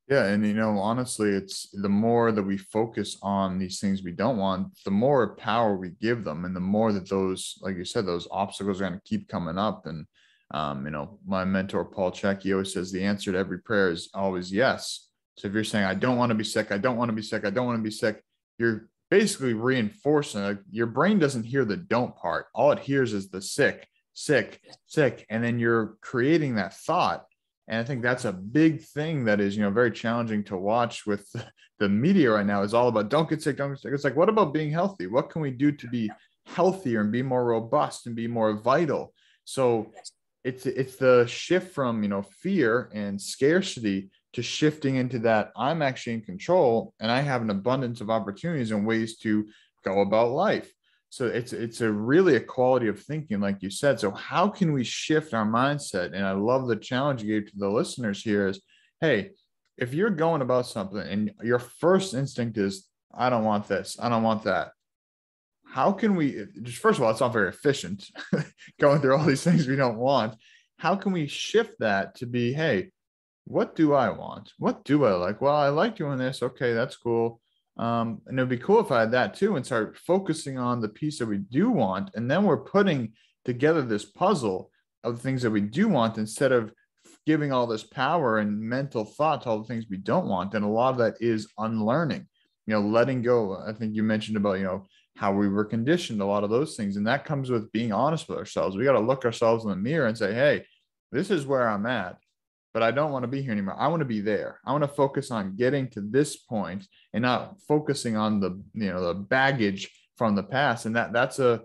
Yeah. And, honestly, it's the more that we focus on these things we don't want, the more power we give them. And the more that those, like you said, those obstacles are going to keep coming up. And, my mentor, Paul Chek, always says the answer to every prayer is always yes. So if you're saying, I don't want to be sick, I don't want to be sick, I don't want to be sick, you're basically reinforcing, like, your brain doesn't hear the don't part. All it hears is the sick, sick, sick. And then you're creating that thought. And I think that's a big thing that is, very challenging to watch with the media right now. Is all about don't get sick, don't get sick. It's like, what about being healthy? What can we do to be healthier and be more robust and be more vital? So it's the shift from, fear and scarcity to shifting into that I'm actually in control and I have an abundance of opportunities and ways to go about life. So it's really a quality of thinking, like you said. So how can we shift our mindset? And I love the challenge you gave to the listeners here is, hey, if you're going about something and your first instinct is, I don't want this, I don't want that. How can we just, first of all, it's not very efficient going through all these things we don't want. How can we shift that to be, hey, what do I want? What do I like? Well, I like doing this. Okay, that's cool. And it'd be cool if I had that too, and start focusing on the piece that we do want. And then we're putting together this puzzle of the things that we do want instead of giving all this power and mental thought to all the things we don't want. And a lot of that is unlearning, letting go. I think you mentioned about, how we were conditioned, a lot of those things. And that comes with being honest with ourselves. We got to look ourselves in the mirror and say, hey, this is where I'm at, but I don't want to be here anymore. I want to be there. I want to focus on getting to this point and not focusing on the baggage from the past. And that's a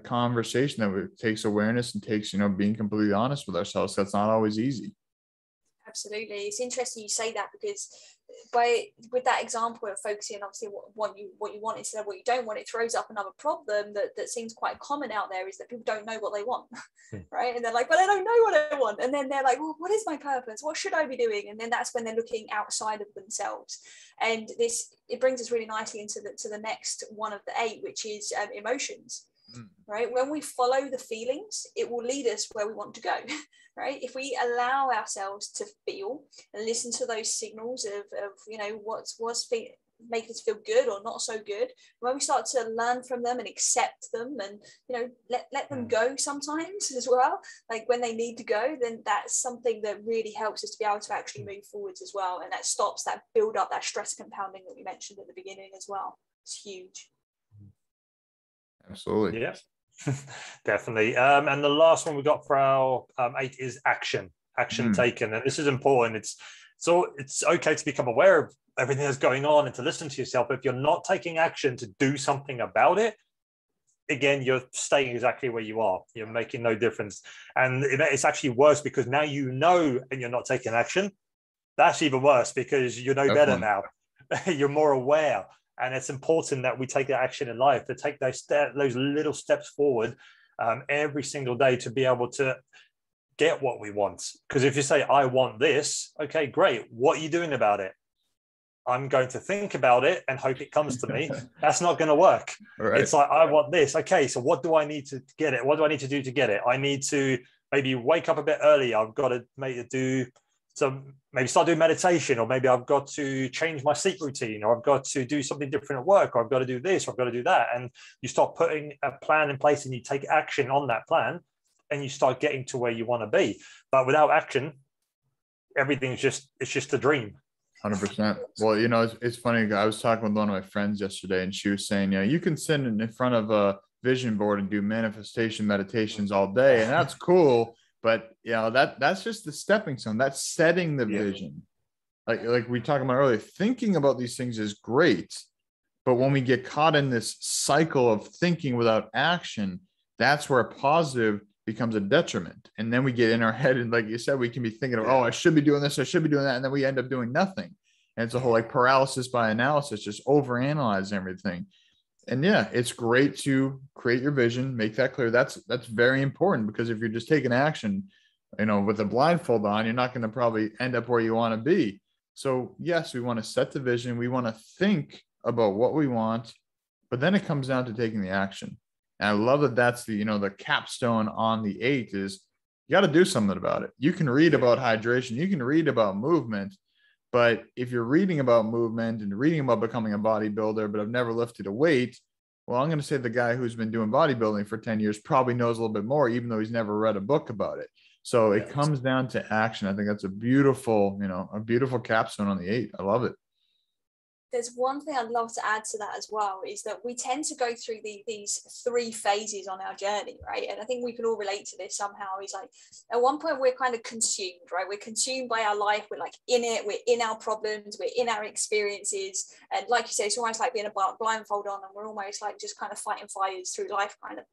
conversation that takes awareness and takes, being completely honest with ourselves. That's not always easy. Absolutely. It's interesting you say that, because with that example of focusing on obviously what you want instead of what you don't want, it throws up another problem that seems quite common out there, is that people don't know what they want. Right? And they're like, but I don't know what I want. And then they're like, well, what is my purpose? What should I be doing? And then that's when they're looking outside of themselves. And it brings us really nicely into the next one of the 8, which is emotions. Right? When we follow the feelings, it will lead us where we want to go. Right? If we allow ourselves to feel and listen to those signals of what's make us feel good or not so good, when we start to learn from them and accept them and let them go sometimes as well, like when they need to go, then that's something that really helps us to be able to actually move forwards as well. And that stops that build up, that stress compounding that we mentioned at the beginning as well. It's huge. Absolutely. Yeah. Definitely. And the last one we got for our 8 is action taken. And this is important. It's okay to become aware of everything that's going on and to listen to yourself. But if you're not taking action to do something about it, again, you're staying exactly where you are. You're making no difference. And it's actually worse, because now and you're not taking action. That's even worse, because you know better now. You're more aware. And it's important that we take that action in life, to take those little steps forward every single day to be able to get what we want. Because if you say, I want this, okay, great. What are you doing about it? I'm going to think about it and hope it comes to me. That's not going to work. Right. It's like, I want this. Okay, so what do I need to get it? What do I need to do to get it? I need to maybe wake up a bit early. I've got to maybe start doing meditation, or maybe I've got to change my sleep routine, or I've got to do something different at work, or I've got to do this, or I've got to do that. And you start putting a plan in place and you take action on that plan and you start getting to where you want to be. But without action, everything's just a dream. 100%. Well, it's funny. I was talking with one of my friends yesterday, and she was saying, you can sit in front of a vision board and do manifestation meditations all day, and that's cool. But that's just the stepping stone. That's setting the vision. Like we talked about earlier, thinking about these things is great. But when we get caught in this cycle of thinking without action, that's where a positive becomes a detriment. And then we get in our head, and like you said, we can be thinking of, I should be doing this, I should be doing that. And then we end up doing nothing. And it's a whole paralysis by analysis, just overanalyze everything. And it's great to create your vision, make that clear. That's very important, because if you're just taking action, with a blindfold on, you're not going to probably end up where you want to be. So yes, we want to set the vision. We want to think about what we want, but then it comes down to taking the action. And I love that that's the capstone on the 8 is you got to do something about it. You can read about hydration, you can read about movement, but if you're reading about movement and reading about becoming a bodybuilder, but I've never lifted a weight, well, I'm going to say the guy who's been doing bodybuilding for 10 years probably knows a little bit more, even though he's never read a book about it. So it comes down to action. I think that's a beautiful capstone on the 8. I love it. There's one thing I'd love to add to that as well, is that we tend to go through these 3 phases on our journey, right? And I think we can all relate to this somehow. Is like, at one point we're kind of consumed, right? We're consumed by our life. We're like in it. We're in our problems. We're in our experiences. And like you said, it's almost like being a blindfold on, and we're almost like just kind of fighting fires through life kind of.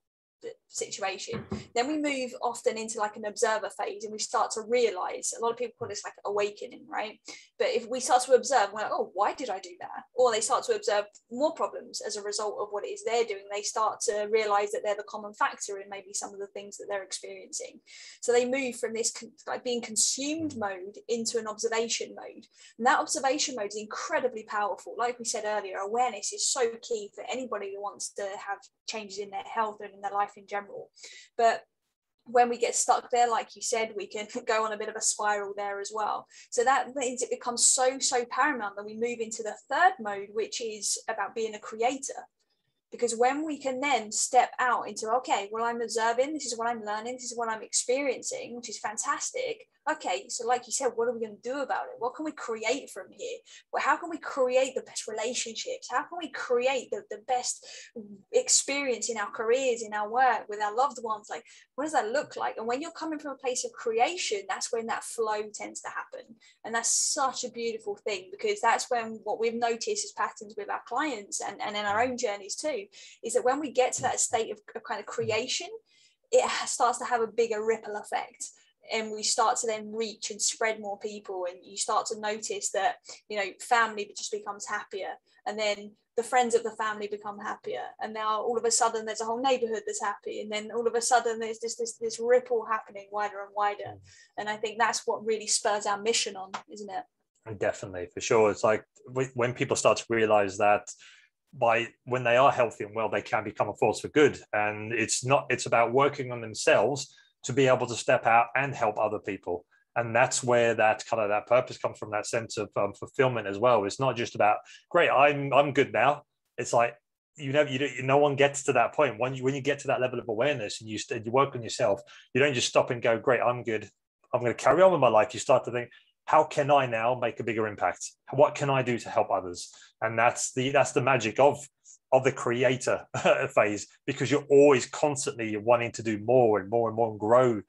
situation. Then we move often into like an observer phase, and we start to realize, a lot of people call this like awakening, right? But if we start to observe, we're like, oh, why did I do that? Or they start to observe more problems as a result of what it is they're doing. They start to realize that they're the common factor in maybe some of the things that they're experiencing. So they move from this like being consumed mode into an observation mode. And that observation mode is incredibly powerful. Like we said earlier, awareness is so key for anybody who wants to have changes in their health and in their life in general. But when we get stuck there, like you said, we can go on a bit of a spiral there as well. So that means it becomes so paramount that we move into the third mode, which is about being a creator. Because when we can then step out into, okay, well, I'm observing, this is what I'm learning, this is what I'm experiencing, which is fantastic. Okay, so like you said, what are we going to do about it? What can we create from here? Well, how can we create the best relationships? How can we create the best experience in our careers, in our work, with our loved ones? Like, what does that look like? And when you're coming from a place of creation, that's when that flow tends to happen. And that's such a beautiful thing, because that's when what we've noticed as patterns with our clients and in our own journeys too, is that when we get to that state of kind of creation, it starts to have a bigger ripple effect. And we start to then reach and spread more people, and you start to notice that, you know, family just becomes happier, and then the friends of the family become happier, and now all of a sudden there's a whole neighborhood that's happy, and then all of a sudden there's this ripple happening wider and wider. And I think that's what really spurs our mission on, isn't it? Definitely, for sure. It's like when people start to realize that when they are healthy and well, they can become a force for good, and it's about working on themselves to be able to step out and help other people. And that's where that kind of that purpose comes from, that sense of fulfillment as well. It's not just about, great, I'm good now. It's like, no one gets to that point. When you get to that level of awareness and you work on yourself, you don't just stop and go, great, I'm good, I'm going to carry on with my life. You start to think, how can I now make a bigger impact? What can I do to help others? And that's the magic of the creator phase, because you're always constantly wanting to do more and more and more and grow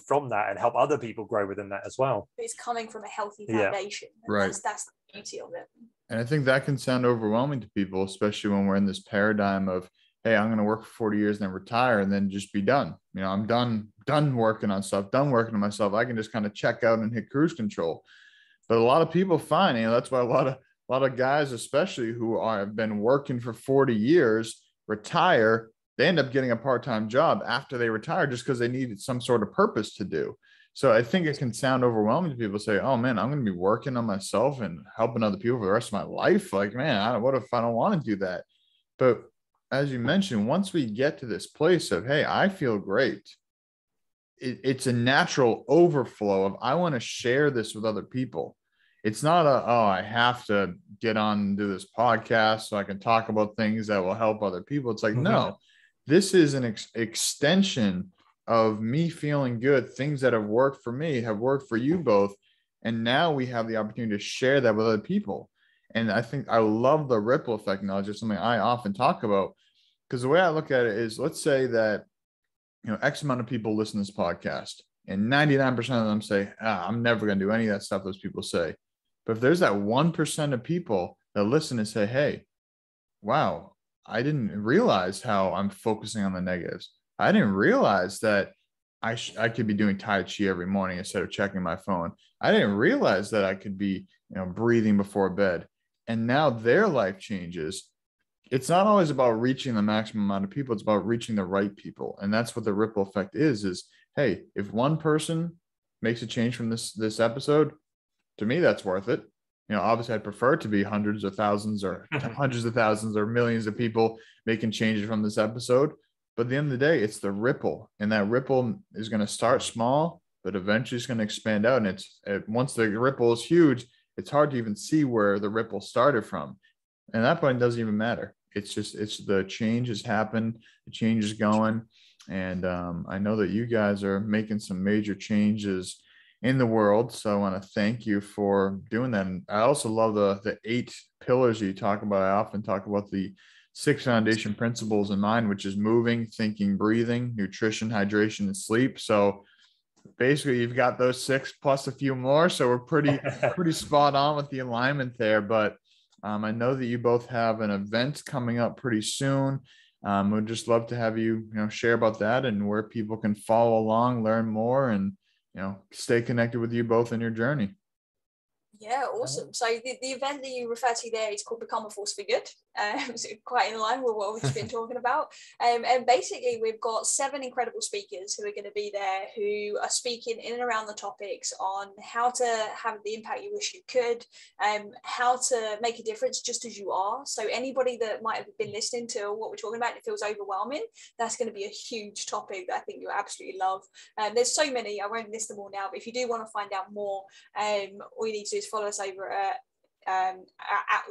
from that and help other people grow within that as well. It's coming from a healthy foundation. Yeah. Right. That's the beauty of it. And I think that can sound overwhelming to people, especially when we're in this paradigm of, hey, I'm going to work for 40 years and then retire and then just be done. You know, I'm done working on stuff, done working on myself. I can just kind of check out and hit cruise control. But a lot of people find, you know, that's why a lot of guys, especially who have been working for 40 years, retire, they end up getting a part-time job after they retire just because they needed some sort of purpose to do. So I think it can sound overwhelming to people. Say, oh man, I'm going to be working on myself and helping other people for the rest of my life. Like, man, what if I don't want to do that? But as you mentioned, once we get to this place of, hey, I feel great, it's a natural overflow of, I want to share this with other people. It's not I have to get on and do this podcast so I can talk about things that will help other people. It's like, no, this is an extension of me feeling good. Things that have worked for me have worked for you both. And now we have the opportunity to share that with other people. And I think I love the ripple effect knowledge. It's something I often talk about, because the way I look at it is, let's say that, you know, X amount of people listen to this podcast and 99% of them say, I'm never going to do any of that stuff those people say. But if there's that 1% of people that listen and say, hey, wow, I didn't realize how I'm focusing on the negatives. I didn't realize that I could be doing Tai Chi every morning instead of checking my phone. I didn't realize that I could be, you know, breathing before bed. And now their life changes. It's not always about reaching the maximum amount of people. It's about reaching the right people. And that's what the ripple effect is, hey, if one person makes a change from this episode, to me, that's worth it. You know, obviously I'd prefer it to be hundreds of thousands or hundreds of thousands or millions of people making changes from this episode. But at the end of the day, it's the ripple, and that ripple is going to start small, but eventually it's going to expand out. And once the ripple is huge, it's hard to even see where the ripple started from. And at that point, it doesn't even matter. It's the change has happened. The change is going. And I know that you guys are making some major changes in the world. So I want to thank you for doing that. And I also love the 8 pillars you talk about. I often talk about the 6 foundation principles in mind, which is moving, thinking, breathing, nutrition, hydration, and sleep. So basically you've got those 6 plus a few more. So we're pretty spot on with the alignment there. But I know that you both have an event coming up pretty soon. We'd just love to have you, share about that and where people can follow along, learn more, and, stay connected with you both in your journey. Yeah, awesome. So the event that you refer to there is called Become a Force for Good. So quite in line with what we've been talking about. And basically, we've got 7 incredible speakers who are going to be there, who are speaking in and around the topics on how to have the impact you wish you could, how to make a difference just as you are. So anybody that might have been listening to what we're talking about and it feels overwhelming, that's going to be a huge topic that I think you'll absolutely love. There's so many, I won't list them all now, but if you do want to find out more, all you need to do is follow us over at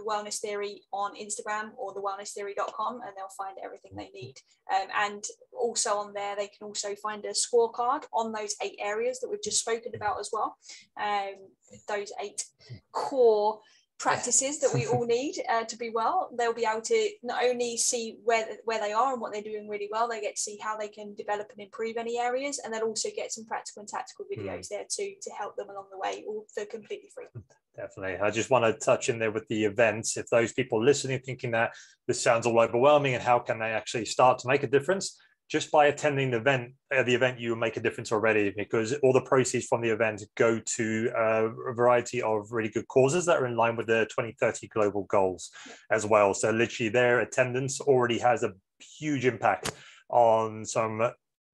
Wellness Theory on Instagram or thewellnesstheory.com, and they'll find everything they need. And also on there, they can also find a scorecard on those 8 areas that we've just spoken about as well. Those 8 core practices that we all need to be well. They'll be able to not only see where they are and what they're doing really well, they get to see how they can develop and improve any areas, and they'll also get some practical and tactical videos there too to help them along the way, all for completely free. Definitely. I just want to touch in there with the events. If those people listening thinking that this sounds all overwhelming and how can they actually start to make a difference, just by attending the event, you will make a difference already, because all the proceeds from the event go to a variety of really good causes that are in line with the 2030 global goals as well. So literally their attendance already has a huge impact on some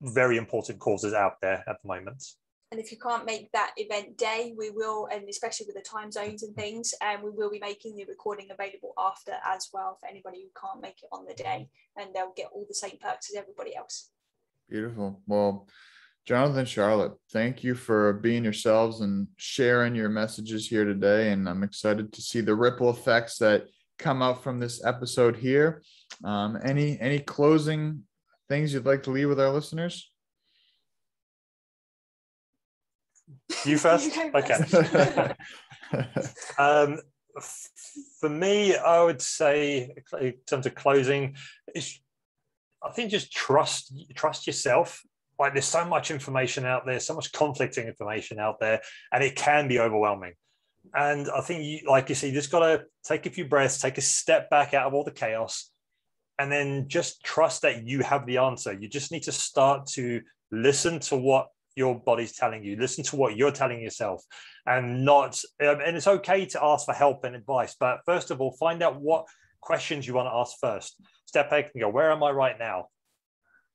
very important causes out there at the moment. And if you can't make that event day, we will, and especially with the time zones and things, we will be making the recording available after as well for anybody who can't make it on the day, and they'll get all the same perks as everybody else. Beautiful. Well, Jonathan, Charlotte, thank you for being yourselves and sharing your messages here today. And I'm excited to see the ripple effects that come out from this episode here. Any closing things you'd like to leave with our listeners? You first? Okay. For me, I would say in terms of closing, I think just trust yourself. Like, there's so much information out there, so much conflicting information out there, and it can be overwhelming. And I think you just got to take a few breaths, take a step back out of all the chaos, and then just trust that you have the answer. You just need to start to listen to what your body's telling you, listen to what you're telling yourself, and it's okay to ask for help and advice, but first of all, find out what questions you want to ask first. Step back and go, where am I right now?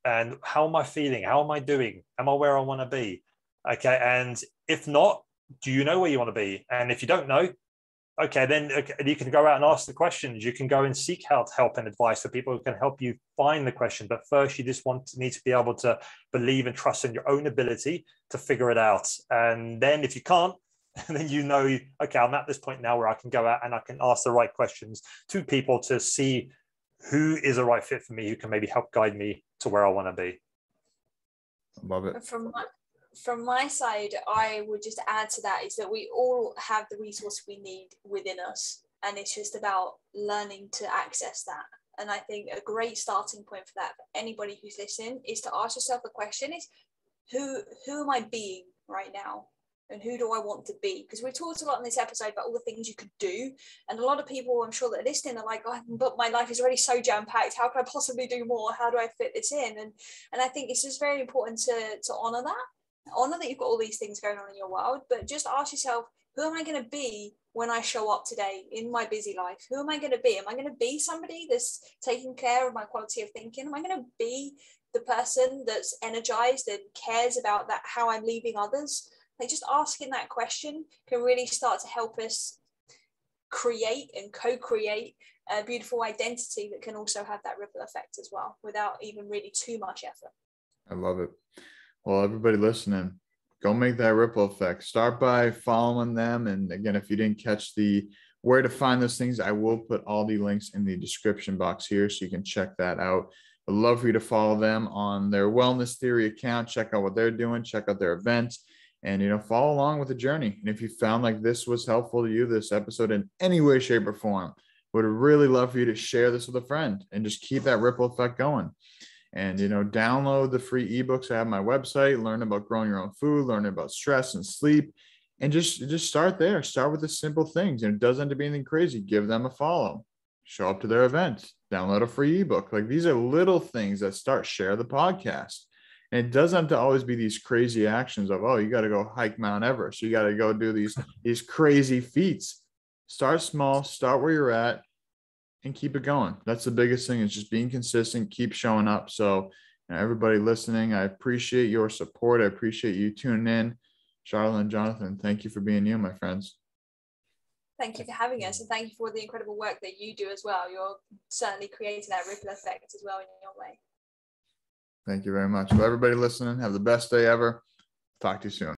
And how am I feeling? How am I doing? Am I where I want to be? Okay. And if not, do you know where you want to be? And if you don't know, then you can go out and ask the questions. You can go and seek help and advice for people who can help you find the question. But first, you just need to be able to believe and trust in your own ability to figure it out. And then if you can't, then okay, I'm at this point now where I can go out and I can ask the right questions to people to see who is a right fit for me, who can maybe help guide me to where I want to be. Love it. From my side, I would just add to that is that we all have the resource we need within us, and it's just about learning to access that. And I think a great starting point for that, for anybody who's listening, is to ask yourself the question is, who am I being right now? And who do I want to be? Because we talked a lot in this episode about all the things you could do. And a lot of people, I'm sure that are listening, are like, oh, but my life is already so jam-packed. How can I possibly do more? How do I fit this in? And I think it's just very important to honor that. Honor that you've got all these things going on in your world, but just ask yourself, who am I going to be when I show up today in my busy life? Who am I going to be? Am I going to be somebody that's taking care of my quality of thinking? Am I going to be the person that's energized and cares about that, how I'm leaving others? Like, just asking that question can really start to help us create and co-create a beautiful identity that can also have that ripple effect as well, without even really too much effort. I love it. Well, everybody listening, go make that ripple effect. Start by following them. And again, if you didn't catch where to find those things, I will put all the links in the description box here so you can check that out. I'd love for you to follow them on their Wellness Theory account. Check out what they're doing. Check out their events. And, follow along with the journey. And if you found like this was helpful to you, this episode in any way, shape, or form, would really love for you to share this with a friend and just keep that ripple effect going. And, download the free ebooks I have on my website, learn about growing your own food, learn about stress and sleep, and just start there. Start with the simple things. And it doesn't have to be anything crazy. Give them a follow. show up to their events, download a free ebook. Like, these are little things that share the podcast. And it doesn't have to always be these crazy actions of, oh, you got to go hike Mount Everest. You got to go do these crazy feats. Start small, start where you're at, and keep it going. That's the biggest thing, is just being consistent, keep showing up. So, everybody listening, I appreciate your support. I appreciate you tuning in. Charlotte and Jonathan, thank you for being you, my friends. Thank you for having us, and thank you for the incredible work that you do as well. You're certainly creating that ripple effect as well in your way. Thank you very much. Well, everybody listening, have the best day ever. Talk to you soon.